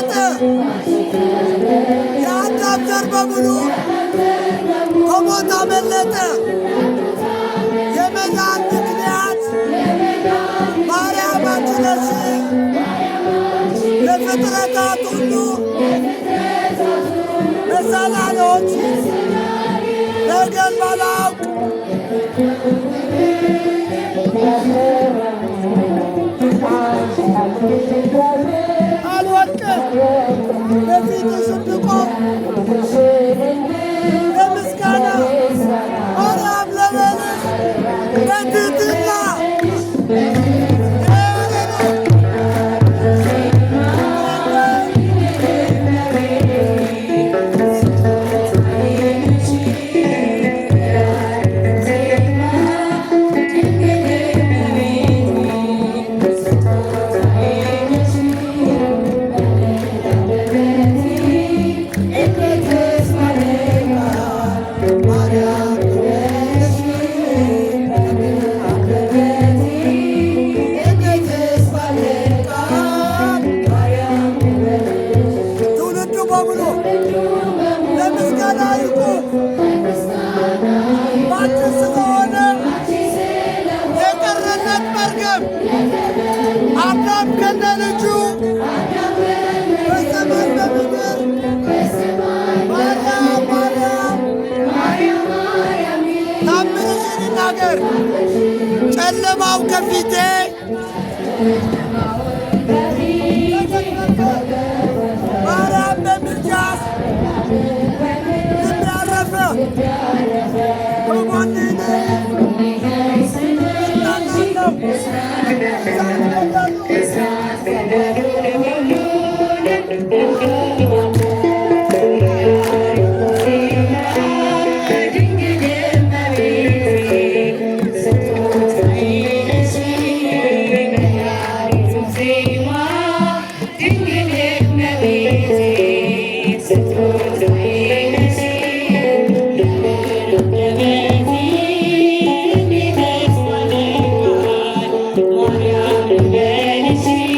ተገለጠ። የአዳም ዘር በሙሉ ከሞት አመለጠ። የመዳን ምክንያት ማርያም አንቺ ነሽ። ለፍጥረታት ሁሉ መሰላሎች ነገር ባላውቅ አልወድቅም በፊትሽ እንድቆም ለምስጋና ማርያም ልበልሽ በትሕትና አዳም ከነ ልጁ በሰማይ በምድር ማርያም ማርያም ታምርሽን ይናገር። ጨለማው ከፊቴ ማርያም በምልጃሽ ልብ ያረፈ ከጎኔ Maria,